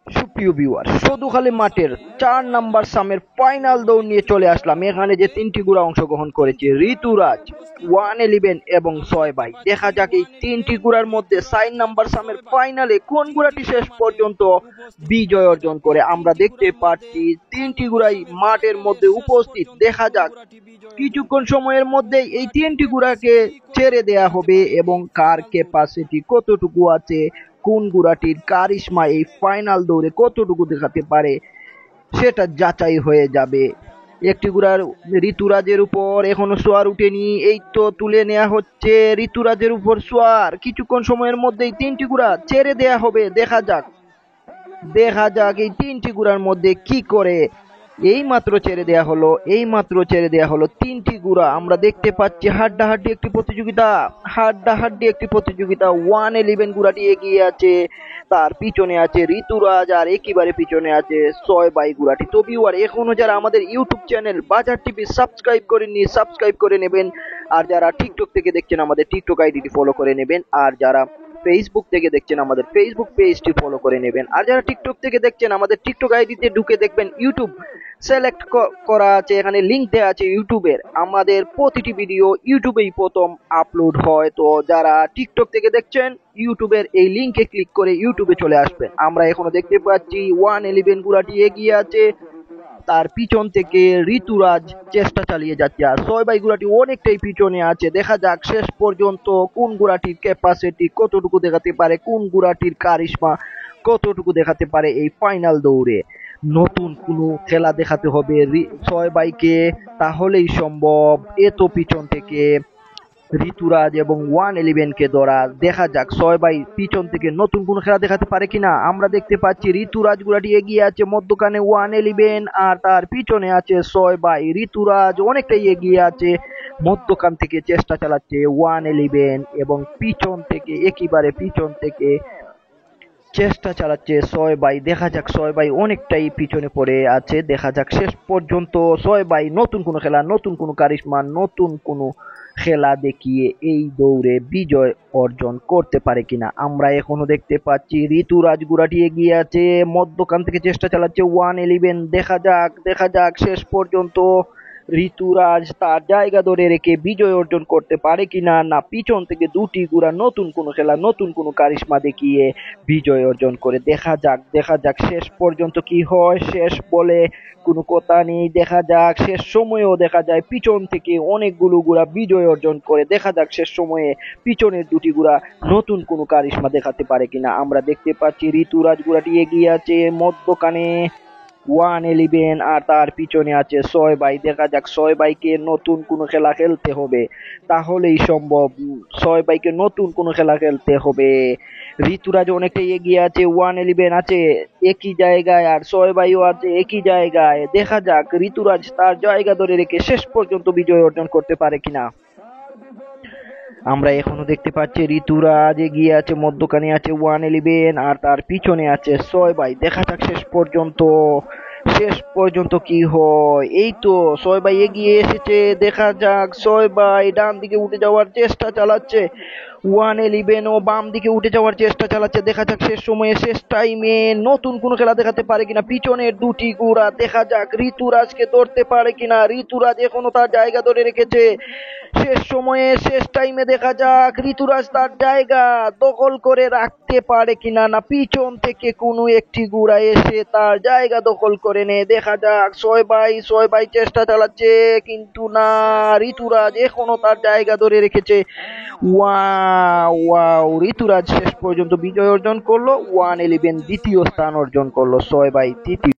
সুপ্রিয় ভিউয়ার, সদুখালী মাঠের ৪ number সামের final দৌড় নিয়ে চলে আসলাম। এখানে যে ৩টি ঘোড়া অংশগ্রহণ করেছে, ঋতুরাজ, 111 এবং ৬ ভাই। দেখা যাক এই ৩টি ঘোড়ার মধ্যে ৪ নাম্বার সামের ফাইনালে কোন ঘোড়াটি শেষ পর্যন্ত বিজয় অর্জন করে। আমরা দেখতে পাচ্ছি ৩টি ঘোড়াই মাঠের মধ্যে উপস্থিত। দেখা যাক কিছুক্ষণ সময়ের মধ্যেই এই ৩টি ঘোড়াকে ছেড়ে দেয়া হবে এবং কার ক্যাপাসিটি কতটুকু আছে, কোন ঘোড়াটির কারিশমা এই ফাইনাল দৌড়ে কতটুকু দেখাতে পারে সেটা যাচাই হয়ে যাবে। একটি ঘোড়ার ঋতুরাজের উপর এখনো সোয়ার উঠেনি, এই তো তুলে নেওয়া হচ্ছে ঋতুরাজের উপর সোয়ার। কিছুক্ষণ সময়ের মধ্যেই ৩টি ঘোড়া ছেড়ে দেয়া হবে। দেখা যাক এই ৩টি ঘোড়ার মধ্যে কি করে। এই মাত্র ছেড়ে দেয়া হলো ৩টি ঘোড়া। আমরা দেখতে পাচ্ছি হাড্ডাহাড্ডি একটি প্রতিযোগিতা। 111 ঘোড়াটি এগিয়ে আছে, তার পিছনে আছে ঋতুরাজ, আর একেবারে পিছনে আছে ৬ ভাই ঘোড়াটি। তো ভিউয়ার, এখনো যারা আমাদের ইউটিউব চ্যানেল বাজার টিভি সাবস্ক্রাইব করেননি, সাবস্ক্রাইব করে নেবেন। আর যারা টিকটক থেকে দেখছেন আমাদের টিকটক আইডিটি ফলো করে নেবেন। আর যারা ফেসবুক থেকে দেখছেন আমাদের ফেসবুক পেজটি ফলো করে নেবেন। আর যারা টিকটক থেকে দেখছেন আমাদের টিকটক আইডিতে ঢুকে দেখবেন ইউটিউব সিলেক্ট করা আছে, এখানে লিংক দেওয়া আছে ইউটিউবের। আমাদের প্রতিটি ভিডিও ইউটিউবেই প্রথম আপলোড হয়। তো যারা টিকটক থেকে দেখছেন ইউটিউবের এই লিংকে ক্লিক করে ইউটিউবে চলে আসবেন। আমরা এখনো দেখতে পাচ্ছি 111 ঘোড়াটি এগিয়ে আছে, তার পিছন থেকে ঋতুরাজ চেষ্টা চালিয়ে যাচ্ছে, আর ৬ ভাই ঘোড়াটি অনেকটাই পিছনে আছে। দেখা যাক শেষ পর্যন্ত কোন ঘোড়াটির ক্যাপাসিটি কতটুকু দেখাতে পারে, কোন ঘোড়াটির কারিশমা কতটুকু দেখাতে পারে এই ফাইনাল দৌড়ে। নতুন কোনো খেলা দেখাতে হবে ৬ ভাইকে, তাহলেই সম্ভব এত পিছন থেকে ঋতুরাজ এবং 111 কে ধরা। দেখা যাক ৬ ভাই পিছন থেকে নতুন কোন খেলা দেখাতে পারে কিনা। আমরা দেখতে পাচ্ছি ঋতুরাজ ঘোড়াটি এগিয়ে আছে, মধ্যখানে 111 আর তার পিছনে আছে ৬ ভাই। ঋতুরাজ অনেকটাই এগিয়ে আছে, মধ্যখান থেকে চেষ্টা চালাচ্ছে 111 এবং একেবারে পিছন থেকে চেষ্টা চালাচ্ছে ৬ ভাই। দেখা যাক ৬ ভাই অনেকটাই পিছনে পড়ে আছে। দেখা যাক শেষ পর্যন্ত ৬ ভাই নতুন কোনো খেলা, নতুন কোনো কারিশমা, নতুন কোনো খেলা দেখিয়ে এই দৌড়ে বিজয় অর্জন করতে পারে কিনা। আমরা এখনো দেখতে পাচ্ছি ঋতুরাজ ঘোড়াটি এগিয়ে আছে, মধ্যখান থেকে চেষ্টা চালাচ্ছে 111। দেখা যাক শেষ পর্যন্ত ঋতুরাজ তার জায়গা ধরে রেখে বিজয় অর্জন করতে পারে কিনা, না পিছন থেকে দুটি ঘোড়া নতুন কোনো খেলা, নতুন কোনো কারিশমা দেখিয়ে বিজয় অর্জন করে। দেখা যাক শেষ পর্যন্ত কি হয়। শেষ বলে কোনো কথা নেই। দেখা যাক শেষ সময়েও দেখা যায় পিছন থেকে অনেকগুলো ঘোড়া বিজয় অর্জন করে। দেখা যাক শেষ সময়ে পিছনের দুটি ঘোড়া নতুন কোনো কারিশমা দেখাতে পারে কিনা। আমরা দেখতে পাচ্ছি ঋতুরাজ ঘোড়াটি এগিয়ে আছে, মধ্যখানে 111 আর তার পিছনে আছে ৬ ভাই। দেখা যাক ৬ ভাইকে নতুন কোনো খেলা খেলতে হবে, তাহলেই সম্ভব। ৬ ভাইকে নতুন কোনো খেলা খেলতে হবে। ঋতুরাজ অনেকটাই এগিয়ে আছে, 111 আছে একই জায়গায় আর ৬ ভাইও আছে একই জায়গায়। দেখা যাক ঋতুরাজ তার জায়গা ধরে রেখে শেষ পর্যন্ত বিজয় অর্জন করতে পারে কিনা। আমরা এখনো দেখতে পাচ্ছি ঋতুরাজ এগিয়ে আছে, মধ্যখানে আছে 111 আর তার পিছনে আছে ৬ ভাই। দেখা যাক শেষ পর্যন্ত কি হয়। এই তো ৬ ভাই এগিয়ে এসেছে। দেখা যাক ৬ ভাই ডান দিকে উঠে যাওয়ার চেষ্টা চালাচ্ছে, 111 ও বাম দিকে উঠে যাওয়ার চেষ্টা চালাচ্ছে। দেখা যাক শেষ সময়ে, শেষ টাইমে নতুন কোনো খেলা দেখাতে পারে কিনা পিছনের দুটি ঘোড়া। দেখা যাক ঋতুরাজকে ধরতে পারে কিনা। ঋতুরাজ এখনো তার জায়গা ধরে রেখেছে। শেষ সময়ে, শেষ টাইমে দেখা যাক ঋতুরাজ তার জায়গা দখল করে রাখতে পারে কিনা, না পিছন থেকে কোনো একটি ঘোড়া এসে তার জায়গা দখল করে নেয়। দেখা যাক ৬ ভাই চেষ্টা চালাচ্ছে, কিন্তু না, ঋতুরাজ এখনো তার জায়গা ধরে রেখেছে। ওয়াও, ঋতুরাজ শেষ পর্যন্ত বিজয় অর্জন করলো। 111 দ্বিতীয় স্থান অর্জন করলো, ৬ ভাই তৃতীয়।